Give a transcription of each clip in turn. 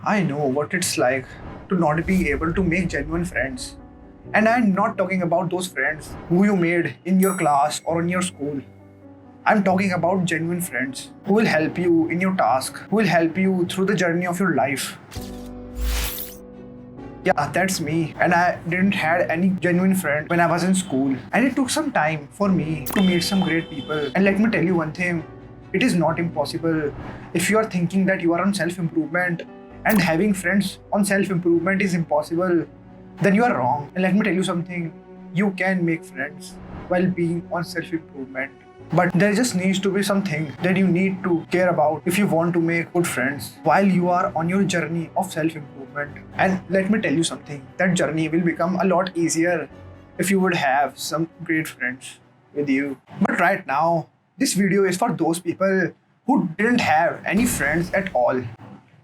I know what it's like to not be able to make genuine friends. And I'm not talking about those friends who you made in your class or in your school. I'm talking about genuine friends who will help you in your task, who will help you through the journey of your life. Yeah, that's me. And I didn't had any genuine friend when I was in school. And it took some time for me to meet some great people. And let me tell you one thing, it is not impossible. If you are thinking that you are on self-improvement and having friends on self-improvement is impossible, then you are wrong. And let me tell you something, you can make friends while being on self-improvement. But there just needs to be something that you need to care about if you want to make good friends while you are on your journey of self-improvement. And let me tell you something, that journey will become a lot easier if you would have some great friends with you. But right now, this video is for those people who didn't have any friends at all.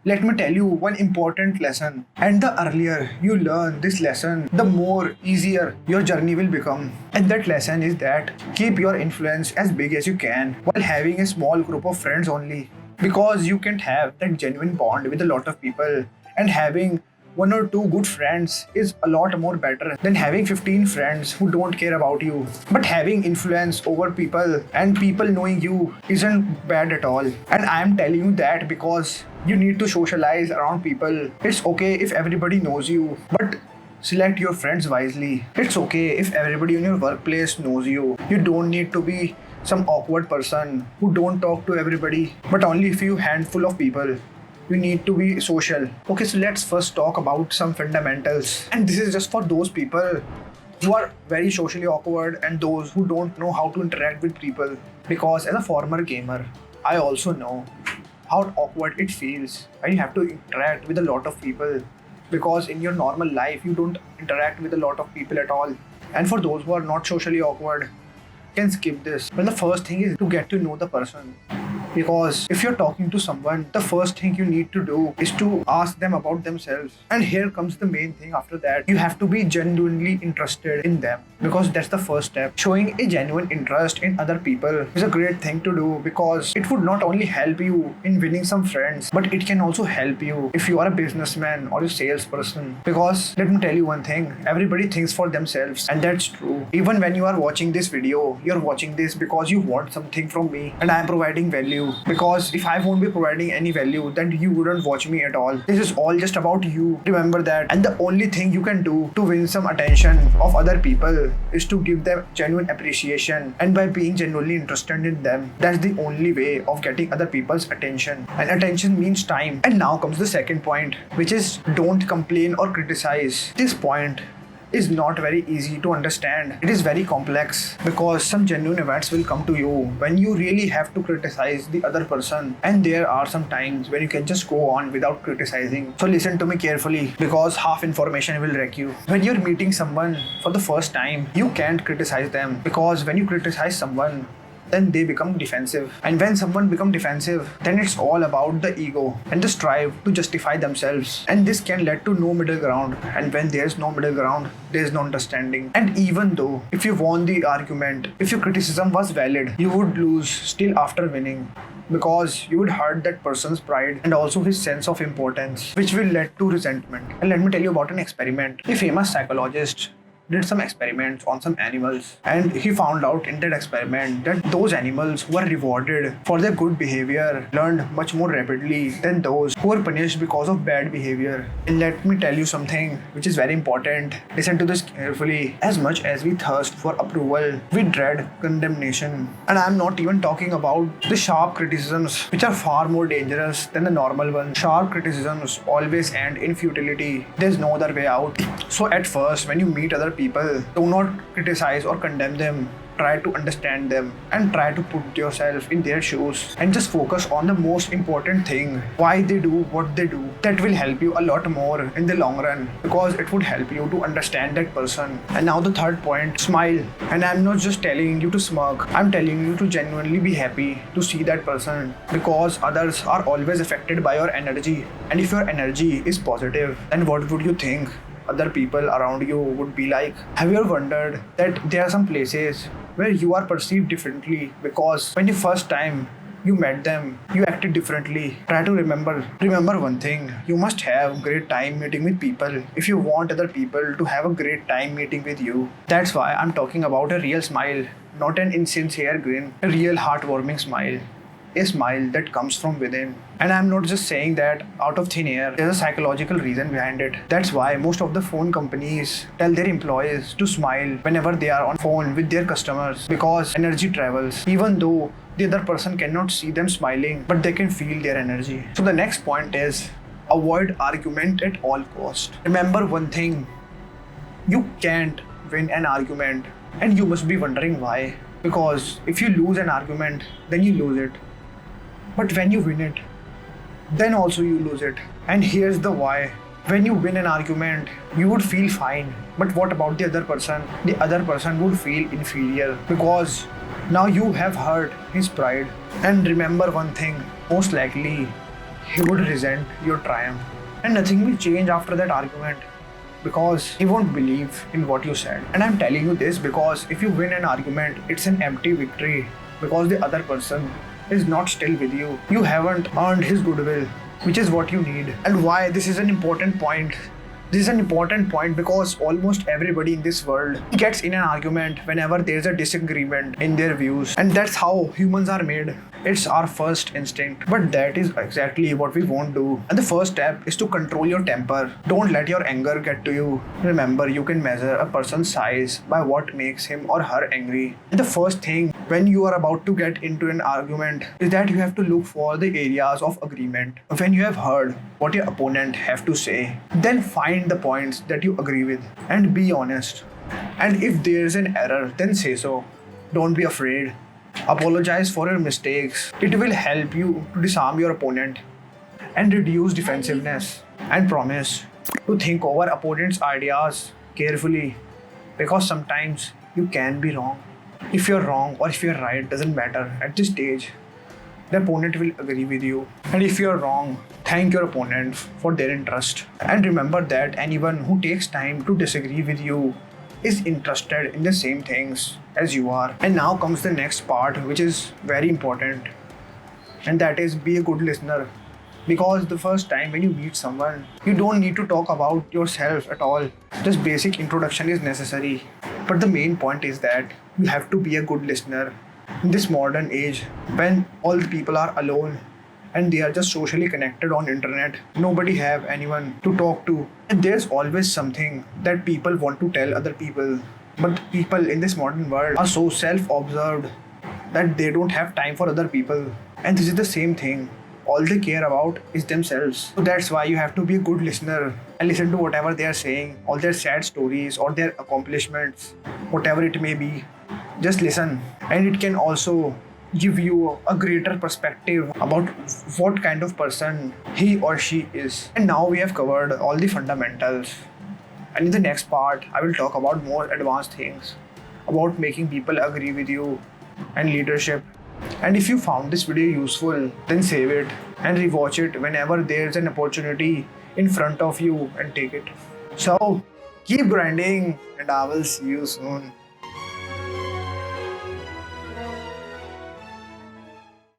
Let me tell you one important lesson. And the earlier you learn this lesson, the more easier your journey will become. And that lesson is that keep your influence as big as you can while having a small group of friends only. Because you can't have that genuine bond with a lot of people. And having one or two good friends is a lot more better than having 15 friends who don't care about you. But having influence over people and people knowing you isn't bad at all. And I'm telling you that because you need to socialize around people. It's okay if everybody knows you, but select your friends wisely. It's okay if everybody in your workplace knows you. You don't need to be some awkward person who don't talk to everybody, but only a few handful of people. You need to be social. Okay, so let's first talk about some fundamentals. And this is just for those people who are very socially awkward and those who don't know how to interact with people. Because as a former gamer, I also know how awkward it feels when you have to interact with a lot of people. Because in your normal life, you don't interact with a lot of people at all. And for those who are not socially awkward, can skip this. Well, the first thing is to get to know the person. Because if you're talking to someone, the first thing you need to do is to ask them about themselves. And here comes the main thing after that. You have to be genuinely interested in them. Because that's the first step. Showing a genuine interest in other people is a great thing to do because it would not only help you in winning some friends, but it can also help you if you are a businessman or a salesperson. Because let me tell you one thing, everybody thinks for themselves, and that's true. Even when you are watching this video, you're watching this because you want something from me and I'm providing value. Because if I won't be providing any value, then you wouldn't watch me at all. This is all just about you. Remember that. And the only thing you can do to win some attention of other people is to give them genuine appreciation. And by being genuinely interested in them, that's the only way of getting other people's attention. And attention means time. And now comes the second point, which is don't complain or criticize. This point is not very easy to understand. It is very complex because some genuine events will come to you when you really have to criticize the other person, and there are some times when you can just go on without criticizing. So listen to me carefully because half information will wreck you. When you're meeting someone for the first time, you can't criticize them because when you criticize someone, then they become defensive. And when someone becomes defensive, then it's all about the ego and the strive to justify themselves. And this can lead to no middle ground. And when there's no middle ground, there's no understanding. And even though if you won the argument, if your criticism was valid, you would lose still after winning. Because you would hurt that person's pride and also his sense of importance, which will lead to resentment. And let me tell you about an experiment. A famous psychologist did some experiments on some animals, and he found out in that experiment that those animals who were rewarded for their good behavior learned much more rapidly than those who were punished because of bad behavior. And let me tell you something which is very important. Listen to this carefully. As much as we thirst for approval, we dread condemnation. And I'm not even talking about the sharp criticisms, which are far more dangerous than the normal ones. Sharp criticisms always end in futility. There's no other way out. So at first, when you meet other people, do not criticize or condemn them. Try to understand them and try to put yourself in their shoes and just focus on the most important thing, why they do what they do. That will help you a lot more in the long run because it would help you to understand that person. And now the third point, smile. And I'm not just telling you to smirk, I'm telling you to genuinely be happy to see that person because others are always affected by your energy. And if your energy is positive, then what would you think other people around you would be like? Have you ever wondered that there are some places where you are perceived differently because when you first time You met them, you acted differently. Try to remember one thing. You must have great time meeting with people if you want other people to have a great time meeting with you. That's why I'm talking about a real smile, not an insincere grin, a real heartwarming smile. A smile that comes from within. And I'm not just saying that out of thin air, there's a psychological reason behind it. That's why most of the phone companies tell their employees to smile whenever they are on phone with their customers, because energy travels, even though the other person cannot see them smiling, but they can feel their energy. So the next point is avoid argument at all cost. Remember one thing, you can't win an argument, and you must be wondering why. Because if you lose an argument, then you lose it. But when you win it, then also you lose it. And here's the why. When you win an argument, you would feel fine. But what about the other person? The other person would feel inferior because now you have hurt his pride. And remember one thing, most likely he would resent your triumph. And nothing will change after that argument because he won't believe in what you said. And I'm telling you this because if you win an argument, it's an empty victory because the other person is not still with you. You haven't earned his goodwill, which is what you need. And why this is an important point. This is an important point because almost everybody in this world gets in an argument whenever there's a disagreement in their views. And that's how humans are made. It's our first instinct. But that is exactly what we won't do. And the first step is to control your temper. Don't let your anger get to you. Remember, you can measure a person's size by what makes him or her angry. And the first thing when you are about to get into an argument is that you have to look for the areas of agreement. When you have heard what your opponent have to say, then find the points that you agree with and be honest. And if there is an error, then say so. Don't be afraid. Apologize for your mistakes. It will help you to disarm your opponent and reduce defensiveness. And promise to think over opponent's ideas carefully because sometimes you can be wrong. If you're wrong or if you're right doesn't matter at this stage. The opponent will agree with you. And if you're wrong, thank your opponent for their interest. And remember that anyone who takes time to disagree with you is interested in the same things as you are. And now comes the next part, which is very important, and that is be a good listener. Because the first time when you meet someone, you don't need to talk about yourself at all. Just basic introduction is necessary. But the main point is that you have to be a good listener. In this modern age, when all the people are alone and they are just socially connected on internet, nobody have anyone to talk to. And there's always something that people want to tell other people. But people in this modern world are so self-observed that they don't have time for other people. And this is the same thing. All they care about is themselves. So that's why you have to be a good listener and listen to whatever they are saying, all their sad stories or their accomplishments, whatever it may be. Just listen. And it can also give you a greater perspective about what kind of person he or she is. And now we have covered all the fundamentals. And in the next part, I will talk about more advanced things about making people agree with you and leadership. And if you found this video useful, then save it and rewatch it whenever there's an opportunity in front of you and take it. So keep grinding and I will see you soon.